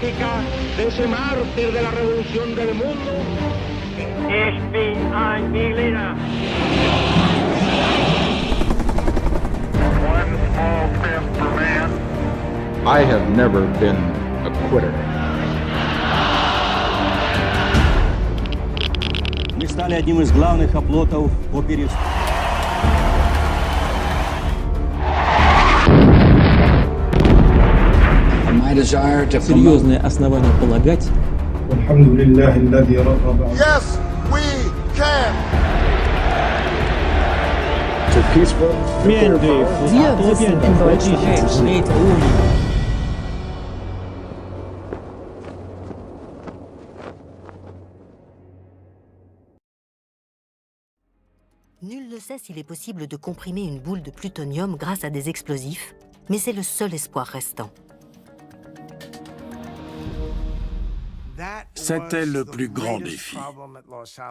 emblemática de ese mártir de la revolución del mundo. Ich bin ein Berliner. One small step for man. I have never been a quitter. Мы стали одним из главных оплотов по перестройке. Серьезные основания полагать. Yes, we can. Nul ne sait s'il est possible de comprimer une boule de plutonium grâce à des explosifs, mais c'est le seul espoir restant. C'était le plus grand défi.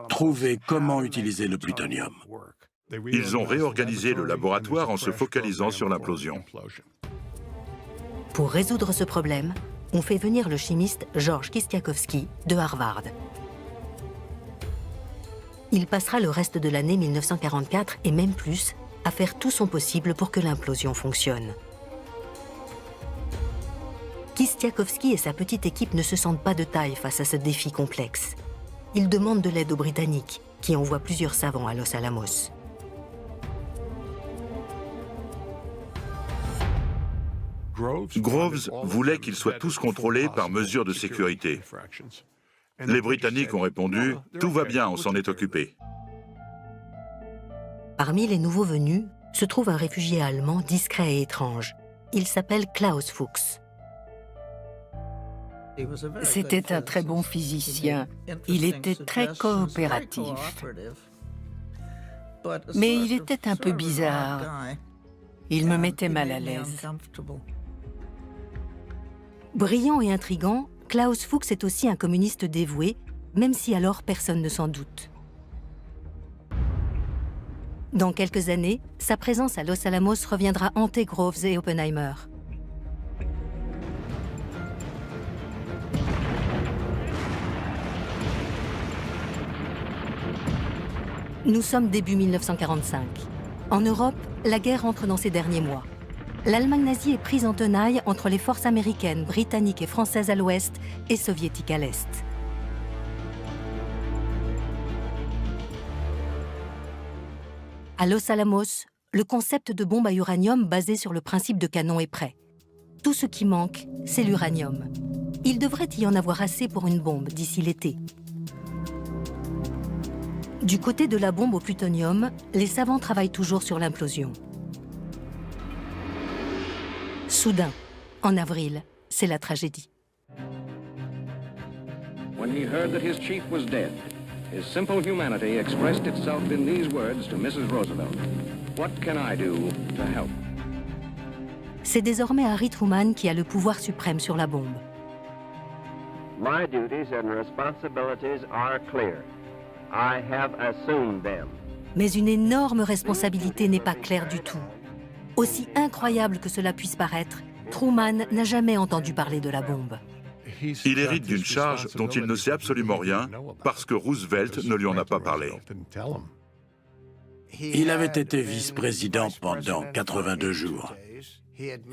Trouver comment utiliser le plutonium. Ils ont réorganisé le laboratoire en se focalisant sur l'implosion. Pour résoudre ce problème, on fait venir le chimiste George Kistiakowsky de Harvard. Il passera le reste de l'année 1944 et même plus à faire tout son possible pour que l'implosion fonctionne. Kistiakowsky et sa petite équipe ne se sentent pas de taille face à ce défi complexe. Ils demandent de l'aide aux Britanniques, qui envoient plusieurs savants à Los Alamos. Groves voulait qu'ils soient tous contrôlés par mesure de sécurité. Les Britanniques ont répondu « Tout va bien, on s'en est occupé ». Parmi les nouveaux venus se trouve un réfugié allemand discret et étrange. Il s'appelle Klaus Fuchs. C'était un très bon physicien. Il était très coopératif. Mais il était un peu bizarre. Il me mettait mal à l'aise. Brillant et intrigant, Klaus Fuchs est aussi un communiste dévoué, même si alors personne ne s'en doute. Dans quelques années, sa présence à Los Alamos reviendra hanter Groves et Oppenheimer. Nous sommes début 1945. En Europe, la guerre entre dans ses derniers mois. L'Allemagne nazie est prise en tenaille entre les forces américaines, britanniques et françaises à l'ouest et soviétiques à l'est. À Los Alamos, le concept de bombe à uranium basé sur le principe de canon est prêt. Tout ce qui manque, c'est l'uranium. Il devrait y en avoir assez pour une bombe d'ici l'été. Du côté de la bombe au plutonium, les savants travaillent toujours sur l'implosion. Soudain, en avril, c'est la tragédie. When he heard that his chief was dead, his simple humanity expressed itself in these words to Mrs. Roosevelt. What can I do to help? C'est désormais Harry Truman qui a le pouvoir suprême sur la bombe. My duties and responsibilities are clear. I have assumed them. Mais une énorme responsabilité n'est pas claire du tout. Aussi incroyable que cela puisse paraître, Truman n'a jamais entendu parler de la bombe. Il hérite d'une charge dont il ne sait absolument rien parce que Roosevelt ne lui en a pas parlé. Il avait été vice-président pendant 82 jours.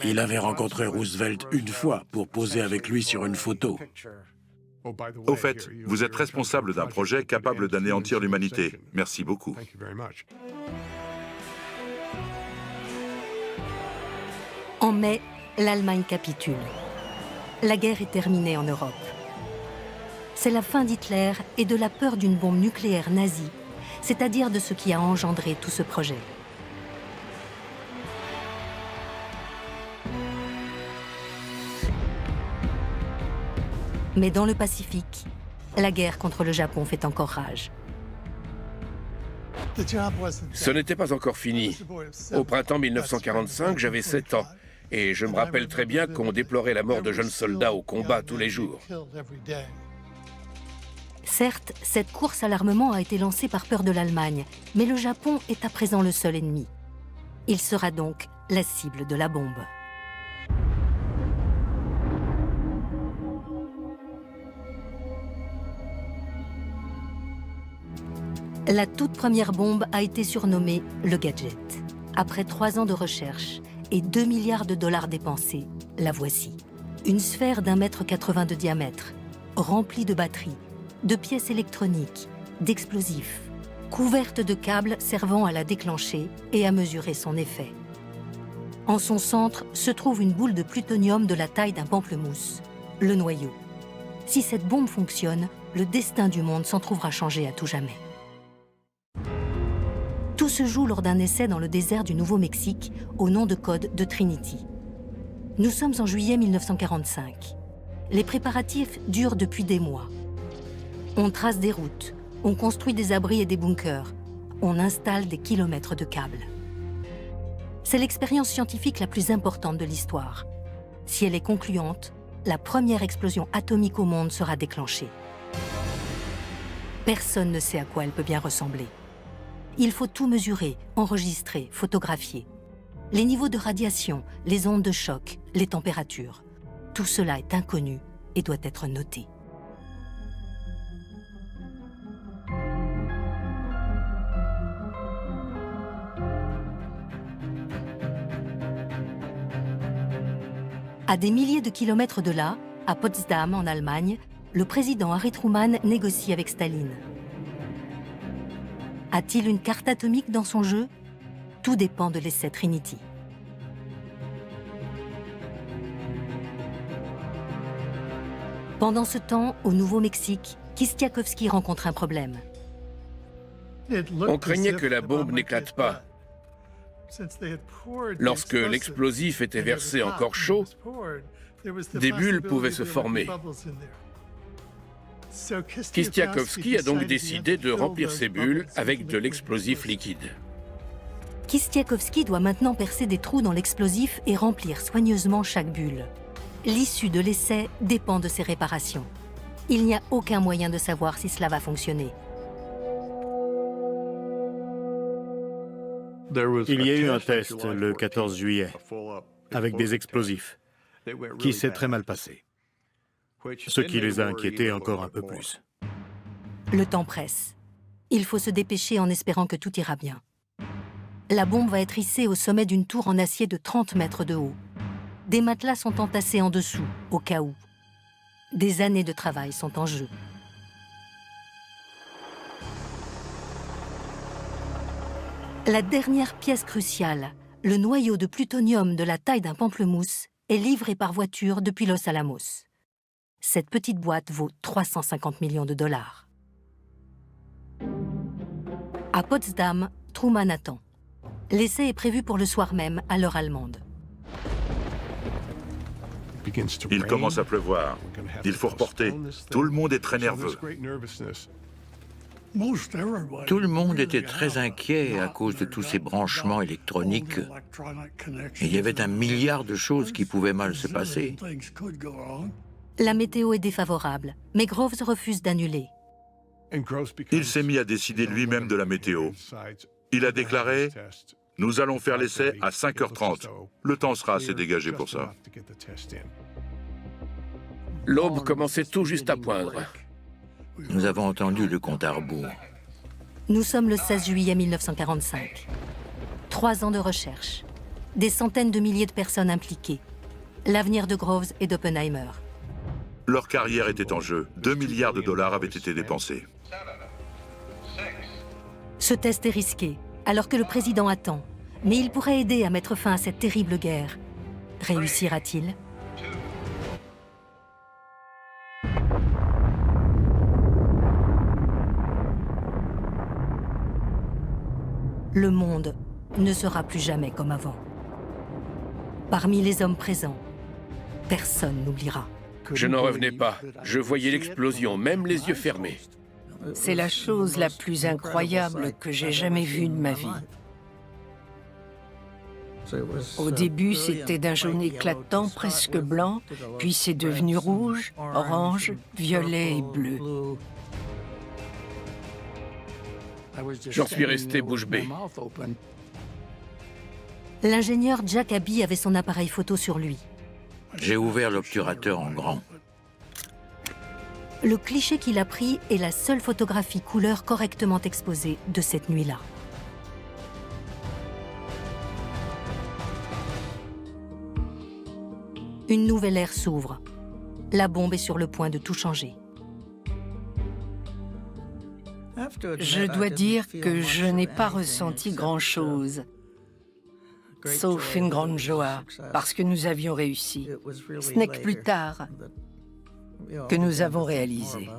Il avait rencontré Roosevelt une fois pour poser avec lui sur une photo. Au fait, vous êtes responsable d'un projet capable d'anéantir l'humanité. Merci beaucoup. En mai, l'Allemagne capitule. La guerre est terminée en Europe. C'est la fin d'Hitler et de la peur d'une bombe nucléaire nazie, c'est-à-dire de ce qui a engendré tout ce projet. Mais dans le Pacifique, la guerre contre le Japon fait encore rage. Ce n'était pas encore fini. Au printemps 1945, j'avais 7 ans. Et je me rappelle très bien qu'on déplorait la mort de jeunes soldats au combat tous les jours. Certes, cette course à l'armement a été lancée par peur de l'Allemagne, mais le Japon est à présent le seul ennemi. Il sera donc la cible de la bombe. La toute première bombe a été surnommée le Gadget. Après 3 ans de recherche et 2 milliards de dollars dépensés, la voici. Une sphère d'1,80 m de diamètre, remplie de batteries, de pièces électroniques, d'explosifs, couverte de câbles servant à la déclencher et à mesurer son effet. En son centre se trouve une boule de plutonium de la taille d'un pamplemousse, le noyau. Si cette bombe fonctionne, le destin du monde s'en trouvera changé à tout jamais. Tout se joue lors d'un essai dans le désert du Nouveau-Mexique, au nom de code de Trinity. Nous sommes en juillet 1945. Les préparatifs durent depuis des mois. On trace des routes, on construit des abris et des bunkers, on installe des kilomètres de câbles. C'est l'expérience scientifique la plus importante de l'histoire. Si elle est concluante, la première explosion atomique au monde sera déclenchée. Personne ne sait à quoi elle peut bien ressembler. Il faut tout mesurer, enregistrer, photographier. Les niveaux de radiation, les ondes de choc, les températures. Tout cela est inconnu et doit être noté. À des milliers de kilomètres de là, à Potsdam, en Allemagne, le président Harry Truman négocie avec Staline. A-t-il une carte atomique dans son jeu? Tout dépend de l'essai Trinity. Pendant ce temps, au Nouveau-Mexique, Kistiakowsky rencontre un problème. On craignait que la bombe n'éclate pas. Lorsque l'explosif était versé encore chaud, des bulles pouvaient se former. Kistiakowsky a donc décidé de remplir ces bulles avec de l'explosif liquide. Kistiakowsky doit maintenant percer des trous dans l'explosif et remplir soigneusement chaque bulle. L'issue de l'essai dépend de ses réparations. Il n'y a aucun moyen de savoir si cela va fonctionner. Il y a eu un test le 14 juillet avec des explosifs qui s'est très mal passé, ce qui les a inquiétés encore un peu plus. Le temps presse. Il faut se dépêcher en espérant que tout ira bien. La bombe va être hissée au sommet d'une tour en acier de 30 mètres de haut. Des matelas sont entassés en dessous, au cas où. Des années de travail sont en jeu. La dernière pièce cruciale, le noyau de plutonium de la taille d'un pamplemousse, est livré par voiture depuis Los Alamos. Cette petite boîte vaut 350 millions de dollars. À Potsdam, Truman attend. L'essai est prévu pour le soir même, à l'heure allemande. Il commence à pleuvoir. Il faut reporter. Tout le monde est très nerveux. Tout le monde était très inquiet à cause de tous ces branchements électroniques. Et il y avait 1 milliard de choses qui pouvaient mal se passer. La météo est défavorable, mais Groves refuse d'annuler. Il s'est mis à décider lui-même de la météo. Il a déclaré « Nous allons faire l'essai à 5h30. Le temps sera assez dégagé pour ça. » L'aube commençait tout juste à poindre. Nous avons entendu le compte à rebours. Nous sommes le 16 juillet 1945. 3 ans de recherche. Des centaines de milliers de personnes impliquées. L'avenir de Groves et d'Oppenheimer. Leur carrière était en jeu. 2 milliards de dollars avaient été dépensés. Ce test est risqué, alors que le président attend. Mais il pourrait aider à mettre fin à cette terrible guerre. Réussira-t-il ? Le monde ne sera plus jamais comme avant. Parmi les hommes présents, personne n'oubliera. Je n'en revenais pas. Je voyais l'explosion, même les yeux fermés. C'est la chose la plus incroyable que j'ai jamais vue de ma vie. Au début, c'était d'un jaune éclatant, presque blanc, puis c'est devenu rouge, orange, violet et bleu. J'en suis resté bouche bée. L'ingénieur Jack Abbey avait son appareil photo sur lui. J'ai ouvert l'obturateur en grand. Le cliché qu'il a pris est la seule photographie couleur correctement exposée de cette nuit-là. Une nouvelle ère s'ouvre. La bombe est sur le point de tout changer. Je dois dire que je n'ai pas ressenti grand-chose, sauf une grande joie, parce que nous avions réussi. Ce n'est que plus tard que nous avons réalisé.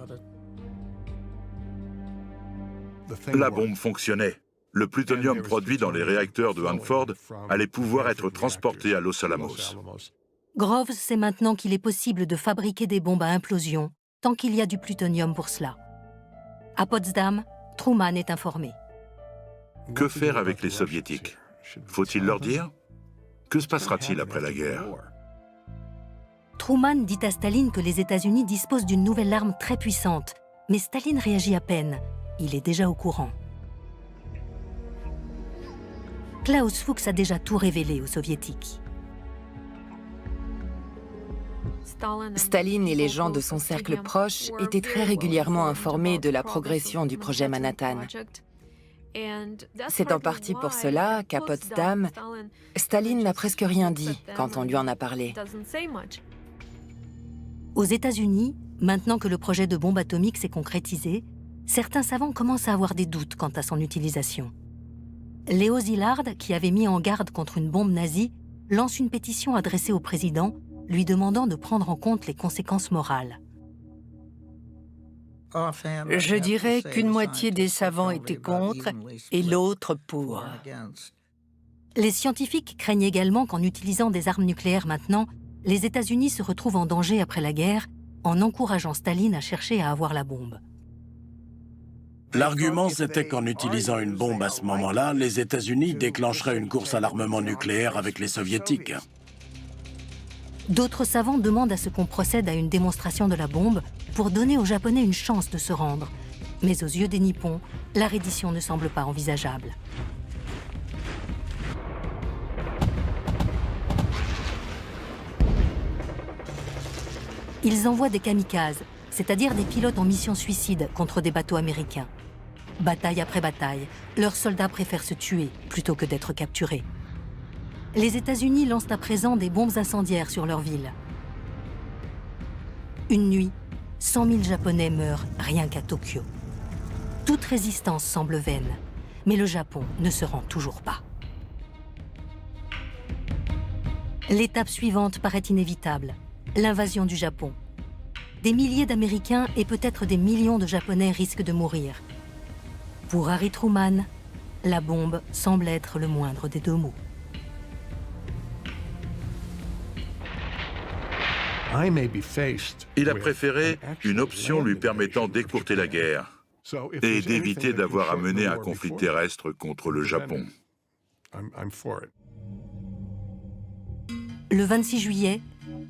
La bombe fonctionnait. Le plutonium produit dans les réacteurs de Hanford allait pouvoir être transporté à Los Alamos. Groves sait maintenant qu'il est possible de fabriquer des bombes à implosion tant qu'il y a du plutonium pour cela. À Potsdam, Truman est informé. Que faire avec les Soviétiques? Faut-il leur dire? Que se passera-t-il après la guerre? Truman dit à Staline que les États-Unis disposent d'une nouvelle arme très puissante, mais Staline réagit à peine. Il est déjà au courant. Klaus Fuchs a déjà tout révélé aux Soviétiques. Staline et les gens de son cercle proche étaient très régulièrement informés de la progression du projet Manhattan. C'est en partie pour cela qu'à Potsdam, Staline n'a presque rien dit quand on lui en a parlé. Aux États-Unis, maintenant que le projet de bombe atomique s'est concrétisé, certains savants commencent à avoir des doutes quant à son utilisation. Leo Szilard, qui avait mis en garde contre une bombe nazie, lance une pétition adressée au président, lui demandant de prendre en compte les conséquences morales. Je dirais qu'une moitié des savants étaient contre et l'autre pour. Les scientifiques craignent également qu'en utilisant des armes nucléaires maintenant, les États-Unis se retrouvent en danger après la guerre en encourageant Staline à chercher à avoir la bombe. L'argument, c'était qu'en utilisant une bombe à ce moment-là, les États-Unis déclencheraient une course à l'armement nucléaire avec les Soviétiques. D'autres savants demandent à ce qu'on procède à une démonstration de la bombe pour donner aux Japonais une chance de se rendre. Mais aux yeux des Nippons, la reddition ne semble pas envisageable. Ils envoient des kamikazes, c'est-à-dire des pilotes en mission suicide contre des bateaux américains. Bataille après bataille, leurs soldats préfèrent se tuer plutôt que d'être capturés. Les États-Unis lancent à présent des bombes incendiaires sur leur ville. Une nuit, 100 000 Japonais meurent rien qu'à Tokyo. Toute résistance semble vaine, mais le Japon ne se rend toujours pas. L'étape suivante paraît inévitable, l'invasion du Japon. Des milliers d'Américains et peut-être des millions de Japonais risquent de mourir. Pour Harry Truman, la bombe semble être le moindre des deux maux. Il a préféré une option lui permettant d'écourter la guerre et d'éviter d'avoir à mener un conflit terrestre contre le Japon. Le 26 juillet,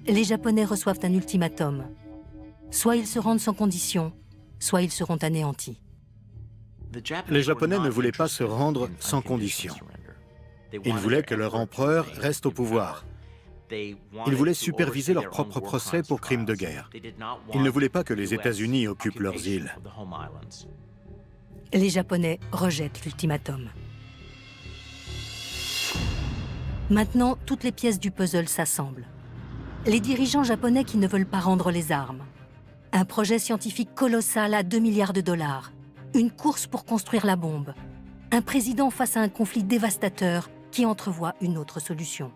les Japonais reçoivent un ultimatum. Soit ils se rendent sans condition, soit ils seront anéantis. Les Japonais ne voulaient pas se rendre sans condition. Ils voulaient que leur empereur reste au pouvoir. Ils voulaient superviser leur propre procès pour crimes de guerre. Ils ne voulaient pas que les États-Unis occupent leurs îles. Les Japonais rejettent l'ultimatum. Maintenant, toutes les pièces du puzzle s'assemblent. Les dirigeants japonais qui ne veulent pas rendre les armes. Un projet scientifique colossal à 2 milliards de dollars. Une course pour construire la bombe. Un président face à un conflit dévastateur qui entrevoit une autre solution.